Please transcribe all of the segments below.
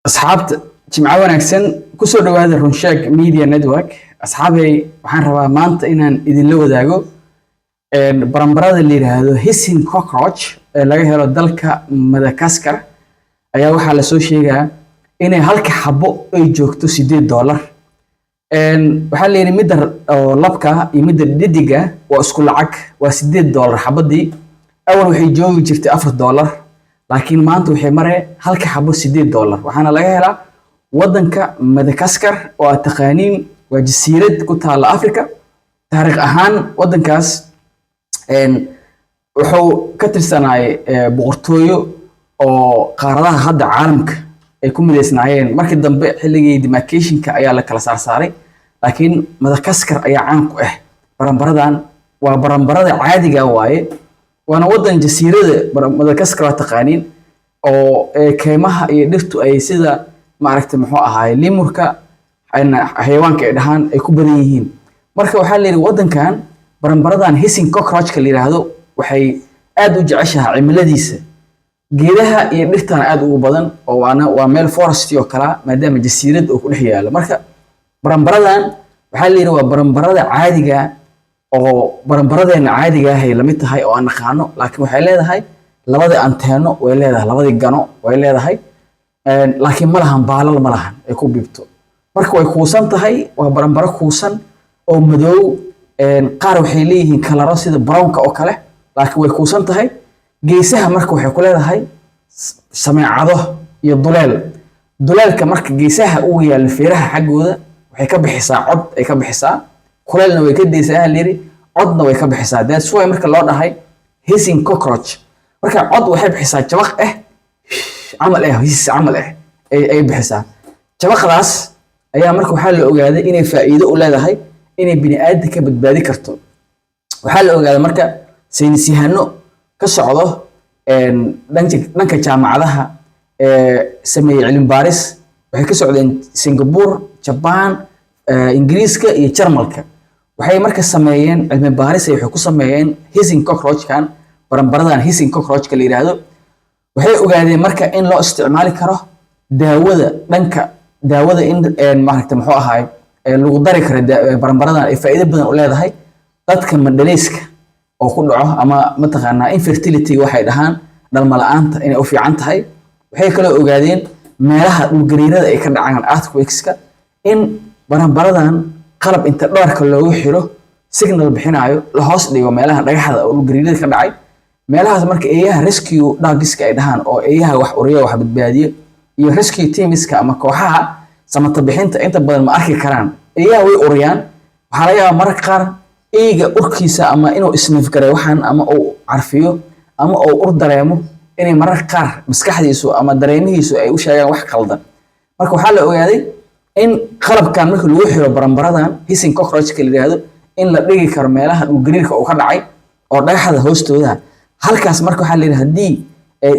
أصحاب جمعة ونكسن كسر هذا رنشاق ميديا نتورك أصحابي waxaan rabaa maanta inaan idin la wadaago baranbarada la yiraahdo hissing cockroach ee laga helo dalka Madagascar ayaa waxaa la soo sheegaa inay halka xabo ay joogto $8 waxaa la yiri midda labka iyo midda dhidiga waa isku lacag waa $8 xabadii awal waxay joogi jirtay $4 laakiin maanta waxay maree halka xabo $8 waxaana laga helaa wadanka Madagascar oo aad taqaaniin waa jasiirad ku taala Afrika taariikh ahaan wadankaas wuxuu ka tirsanay boqortooyo oo qaaradaha hadda caalamka ay ku mideysnaayeen markii dambe xilligii demarcation-ka ayaa la kala saaray laakiin Madagascar ayaa caan ku ah baranbaradan waa baranbarada caadiga waaye waana wadan jasiirada Madagascar taqaaniin oo kaymaha iyo dhirtu ay sida maaragtay muxuu ahaay limurka xayawaanka ay dhahaan ay ku badan yihiin marka waxaa la yiri wadankan baranbaradan hissing cockroach-ka la yiraahdo waxay aad u jeceshahay cimiladiisa geedaha iyo dhirtana aad ugu badan oo waa meel forest oo kala maadaama jasiirad oo ku dhex yaalo marka baranbaradan waxaa la yiri waa baranbarada caadiga oo baranbaradeena caadiga ah ay la mid tahay oo aan naqaano laakiin waxay leedahay labada anteeno way leedahay labada gano way leedahay laakiin ma lahan baalal ma lahan ay ku bibto marka way kuusan tahay waa baranbaro kuusan oo madow qaar waxay leeyihiin kalaro sida brownka oo kale laakiin way kuusan tahay geesaha marka waxay ku leedahay sameecado iyo duleelka marka geesaha ugu yaal feeraha xaggooda waxay ka bixisaa cod ay ka bixisaa kuleelna way ka deysaa leeri codna way ka bixisaa that's why marka loo dhahay hissing cockroach marka cod waxay bixisaa jabaq hiss camal ay bixisaa jabaqdaas ayaa marka waxaa la ogaaday inay faa'iido u leedahay inay bini'aadamka ka badbaadi karto waxaa la ogaaday marka saynis yahano ka socdo dhanka jaamacadaha sameeyay cilmi baaris waxay ka socdeen Singapore Japan Ingiriiska iyo Jarmalka waxay marka sameeyeen cilmi baaris ay ku sameeyeen hissing cockroach-kan baranbaradan hissing cockroach-ka la yiraahdo waxay ogaadeen marka in loo isticmaali karo daawada in maaragtay muxuu ahaay lagu dari karo baranbaradan ay faa'iido badan u leedahay dadka mandhaleyska oo ku dhaco ama mataqaanaa infertility waxay dhahaan dhalmo la'aanta inay u fiican tahay waxay kale ogaadeen meelaha dhulgariirada ay ka dhacaan earthquakeska in baranbaradan qalab inta dhaarka loogu xiro signal bixinayo la hoos dhigo meelaha dhagaxda oo dhulgariirada ka dhacay meelahaas marka eeyaha rescue dogska ay dhahaan oo eeyaha wax uriya wax badbaadiyo iyo rescue teamska ama kooxaha samata bixinta inta badan ma arki karaan eeyaha way uriyaan waxa laga yaabaa mararka qaar eeyga urkiisa ama inuu isniif garay waxaan ama uu carfiyo ama uu ur dareemo inay mararka qaar maskaxdiisu ama dareemihiisu ay u sheegaan wax qaldan marka waxaa la ogaaday in qalabkan marka lagu xiro baranbaradan hissing cockroach-ka la yiraahdo in la dhigi karo meelaha dhulgariirka uu ka dhacay oo dhagaxda hoostooda halkaas marka waxaa la yiri hadii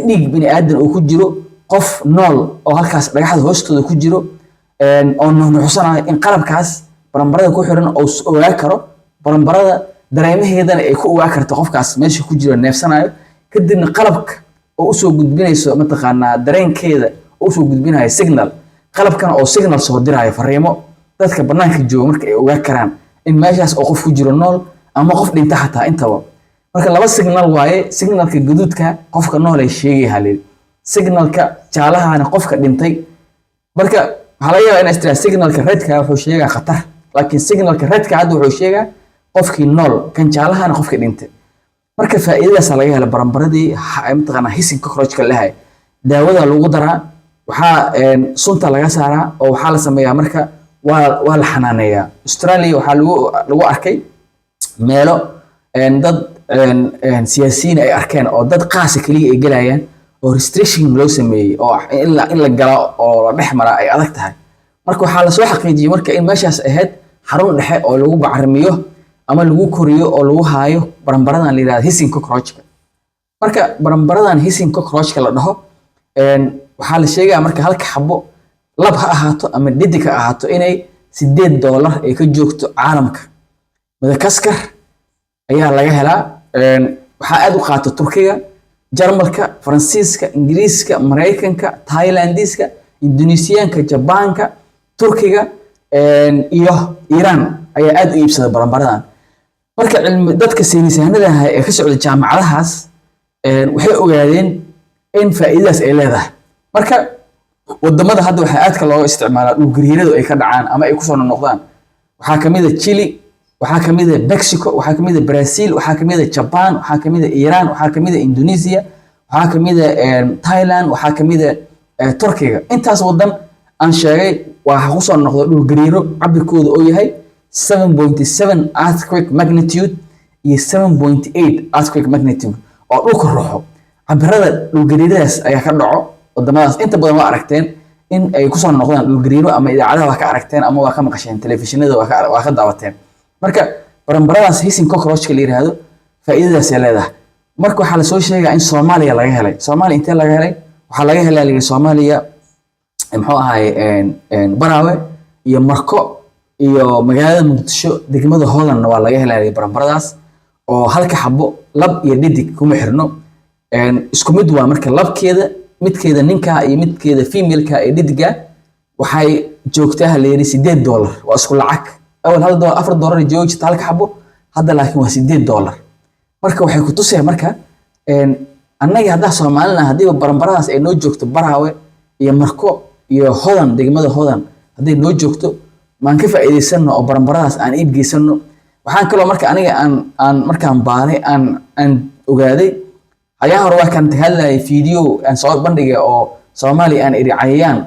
dhiig bini'aadan uu ku jiro qof nool oo halkaas dhagaxda hoostooda ku jiro oo nuuxnuuxsanayo in qalabkaas baranbarada ku xiran oo ogaa karo baranbarada dareemaheedana ay ku ogaa karto qofkaas meesha ku jiro neefsanayo kadibna qalabka oo u soo gudbinayso mataqaanaa dareenkeeda oo u soo gudbinayo signal qalabkan oo signal soo dirayo fariimo dadka banaanka jooga marka ay ogaa karaan in meeshaas oo qof ku jiro nool ama qof dhinta xataa intaba marka laba signal waaye signalka guduudka qofka nool ay sheegay halid signalka jaalahana qofka dhintay marka waxa laga yaabaa in istra signalka redka wuxuu sheegaa khatar laakiin signalka redka hadda wuxuu sheegaa qofkii nool kan jaalahana qofka dhintay marka faa'iidadaas laga helo baranbaradii mataqaanaa hissing cockroach-ka lahay daawada lagu daraa waxaa sunta laga saaraa oo waxaa la sameeyaa marka waa la xanaaneeyaa Australia waxaa lagu arkay meelo dad siyaasiyiin ay arkeen oo dad qaasi kaliya ay galayaan oo restriction loo sameeyay oo in la galo oo la dhex mara ay adag tahay marka waxaa la soo xaqiijiyay marka in meeshaas ahayd xarun dhexe oo lagu bacrimiyo ama lagu koriyo oo lagu haayo baranbaradan la yiraahdo hissing cockroach-ka marka baranbaradan hissing cockroach-ka la dhaho waxaa la sheegaa marka halka xabo lab ha ahaato ama dhidig ha ahaato inay $8 ay ka joogto caalamka Madagascar ayaa laga helaa waxaa aad u qaata Turkiga Jarmalka Faransiiska Ingiriiska Mareykanka Thailandiska Indoneesiyaanka, Jabaanka, Turkiga iyo Iran ayaa aad u iibsada baranbaradan. marka cilmi dadka saynisahanada ah ee ka socda jaamacadahaas waxay ogaadeen in faa'iidadaas ay leedahay. marka wadamada hadda waxa aadka looga isticmaalaa dhul gariiradu ay ka dhacaan ama ay ku soo noqdaan waxaa kamid ah Chile, waxaa kamid ah Mexico, waxaa kamid ah Brazil, waxaa kamid ah Japan, waxaa kamid ah Iran, waxaa kamid ah Indonesia, waxaa kamid ah Thailand, waxaa kamid ah Turkiga. intaas wadan aan sheegay waxa ku soo noqdo dhul gariiro cabirkooda oo yahay 7.7 earthquake magnitude iyo 7.8 earthquake magnitude oo dhulka ruuxo. cabirada dhul gariiradaas ayaa ka dhaco wadamadaas. inta badan waa aragteen in ay ku soo noqdaan dhul gariiro ama idaacadaha waa ka aragteen ama waa ka maqasheen telefishinada waa ka daawateen. marka baranbaradaas hissing cockroach la yiraahdo faa'iidadaas ay leedahay. marka waxa la soo sheegay in Soomaaliya laga helay. Soomaaliya intee laga helay? waxa laga helay Soomaaliya muxuu ahaay Baraawe iyo Marko iyo magaalada Muqdisho degmada Hoodanna waa laga helay baranbaradaas oo halka xabo lab iyo dhidig kuma xirno. isku mid waa marka labkeeda midkeeda ninka iyo midkeeda female-ka ee dhidiga waxay joogtaa la yiri $8 waa isku lacag. awal hal $4 joogta halka xabo hadda laakiin waa $8. marka waxay ku tusay marka annaga hadda Soomaalina hadii baranbaradaas ay noo joogto Baraawe iyo Marko iyo Hoodan degmada Hoodan hadii noo joogto maan ka faa'iideysano oo baranbaradaas aan iib geysano. waxaan kaloo marka aniga aan markaan baaray aan ogaaday ayaa hore waa kan hadlay video aan soo bandhigay oo Soomaali aan iri cayayaan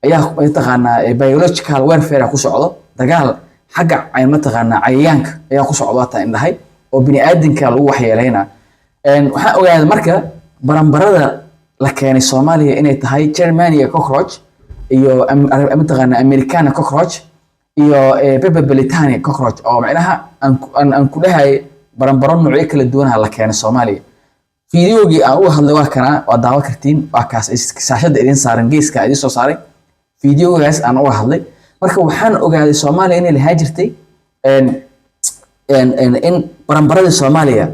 ayaa mataqaanaa biological warfare ku socdo dagaal xagga ay mataqaanaa cayayaanka ayaa ku socdo ta indhahay oo bini aadamka lagu waxyeeleynaa. waxaan ogaaday marka baranbarada la keenay Soomaaliya inay tahay Germania cockroach iyo mataqaanaa Americana cockroach iyo Pepper Britania cockroach oo macnaha aan ku dhahay baranbaro noocyo kala duwan la keenay Soomaaliya. fiidiyowgii aan u hadlay waa kana waa daawo kartiin waa kaas saashada idin saaran geeska idin soo saaray fiidiyowgaas aan u hadlay. marka waxaan ogaaday Soomaaliya inay lahaa jirtay in baranbarada Soomaaliya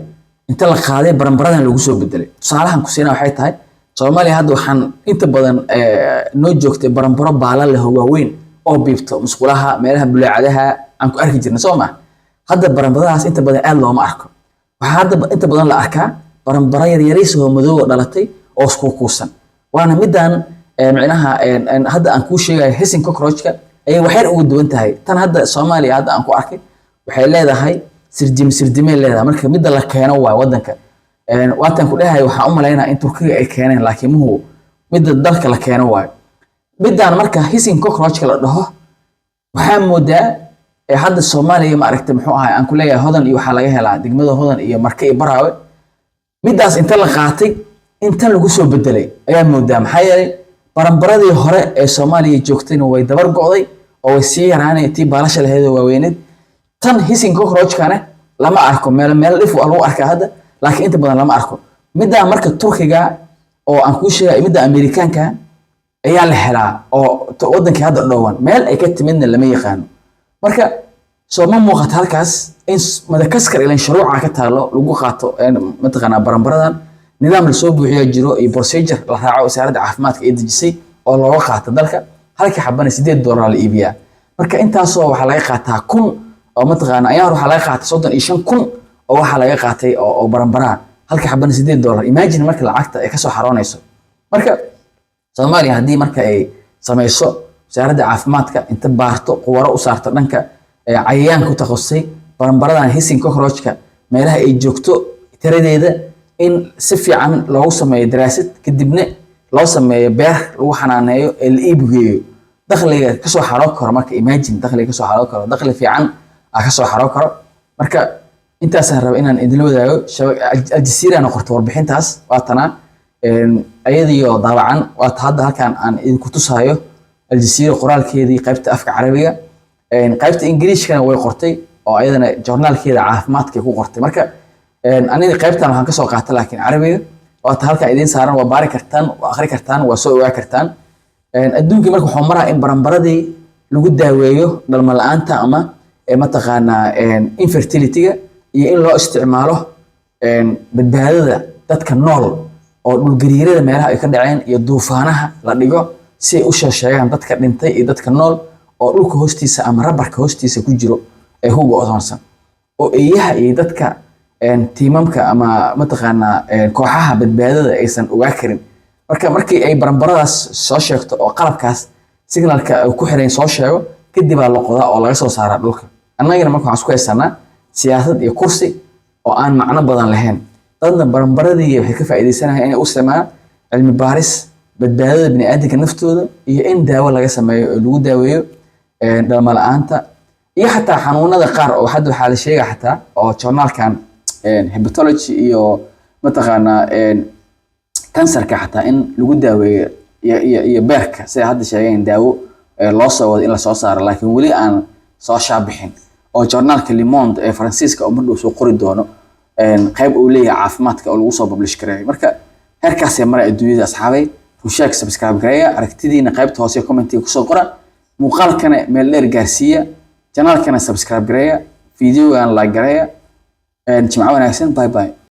inta la qaaday baranbaradan lagu soo bedelay. tusaalahan ku siinaa waxay tahay Soomaaliya hadda waxaan inta badan noo joogtay baranbaro baala leh waaweyn oo biibto musqulaha meelaha bulaacadaha aan ku arki jirnay Soomaa. hadda baranbaradaas inta badan aad looma arko. waxaa hadda inta badan la arkaa baranbaro yariis oo madow dhalatay oo isku kuusan. waana midaan macnaha hadda aan ku sheegay hissing cockroach-ka ay waxay ugu duwan tahay tan hadda Soomaaliya hadda aan ku arkay waxay leedahay sirdime leedahay. marka mid la keeno waa wadanka waatan ku dhahay waxa u maleynaa in Turkiga ay keeneen laakiin muhu mid dalka la keeno waa midaan. marka hissing cockroach-ka la dhaho waxaa moodaa hadda Soomaaliya ma aragtay muxuu ahay aan ku leeyahay Hodan iyo waxa laga helaa degmada Hodan iyo Marka iyo Baraawe midaas inta la qaatay inta lagu soo bedelay ayaa moodaa. maxay yeelay baranbaradii hore ee Soomaaliya joogtayna way dabar go'day oo way sii yaraanay tii baalasha lahayd waaweyned. tan hissing cockroach-kana lama arko meel dhif lagu arkaa hadda laakiin inta badan lama arko. midaan marka Turkiga oo aan ku sheegay midda Amerikaanka ayaa la helaa oo wadankii hadda dhowaan meel ay ka timidna lama yaqaan. marka soo ma muuqato halkaas in Madagascar ilan shuruuca ka taalo lagu qaato mataqaanaa baranbaradan nidaam la soo buuxiyo jiro iyo procedure la raaco wasaaradda caafimaadka ee dejisay oo looga qaato dalka halkii xabana $8 la iibiyaa. marka intaas oo waxa laga qaataa 1000 oo mataqaanaa ayaa waxa laga qaatay 35,000 oo waxa laga qaatay oo baranbaraha halkii xabana $8. imagine marka lacagta ay ka soo xaroonayso. marka Soomaaliya hadii marka ay samayso wasaaradda caafimaadka inta baarto quwaro u saarto dhanka cayayaanka ku takhasusay baranbaradan hissing cockroach-ka meelaha ay joogto tiradeeda in si fiican loogu sameeyo daraasad kadibna loo sameeyo beer lagu xanaaneeyo ee la iibgeeyo dakhliga ka soo xaroo karo. marka imagine dakhliga ka soo xaroo karo dakhli fiican ka soo xaroo karo. marka intaas aan rabo inaan idin wadaago Al Jazeera qorto warbixintaas waa tana ayadiyo daawacan waa hadda halkan aan idinku tusayo Al Jazeera qoraalkeedii qaybta afka Carabiga qaybta Ingiriiskana way qortay oo ayadana journalkeeda caafimaadka ku qortay. marka aniga qaybtan waxaan ka soo qaatay laakiin Carabiga waa halka idin saaran waa baari kartaan waa akhri kartaan waa soo ogaa kartaan. adduunka marka wuxuu maraa in baranbaradii lagu daaweeyo dhalmo la'aanta ama mataqaanaa infertility-ga iyo in loo isticmaalo badbaadada dadka nool oo dhul gariirada meelaha ay ka dhaceen iyo duufaanaha la dhigo si ay u sheegaan dadka dhintay iyo dadka nool oo dhulka hoostiisa ama rabarka hoostiisa ku jiro ee hugo odoonsan oo eeyaha iyo dadka tiimamka ama mataqaanaa kooxaha badbaadada aysan ogaa karin markii ay baranbaradaas soo sheegto oo qalabkaas signalka ku xiran soo sheego kadib baa la qodaa oo laga soo saaraa dhulka annagana marka waxaan isku haysanaa siyaasad iyo kursi oo aan macno badan lahayn dadna baranbaradii waxay ka faa'iideysanayaan inay u sameeyaan cilmi baaris badbaadada bini'aadamka naftooda iyo in daawo laga sameeyo oo lagu daaweeyo dhalmo la'aanta iyo xataa xanuunada qaar oo hadda waxaa la sheegaa xataa oo journalkan hepatology iyo mataqaanaa kansarka xataa in lagu daaweeyo iyo beerka sida hadda sheegeen daawo loo soo wado in la soo saaro laakiin weli aan soo shaabixin oo journalka Le Monde ee Faransiiska oo madhow soo qori doono qayb uu leeyahay caafimaadka oo lagu soo publish gareeyo marka heerkaas ay maray adduunyada asxaabay rusheek subscribe gareeya aragtidiina qaybta hoose commentiga ku soo qora muuqaalkana meel dheer gaarsiiya channelkana subscribe gareeya videogan like gareeya jimco wanaagsan bye bye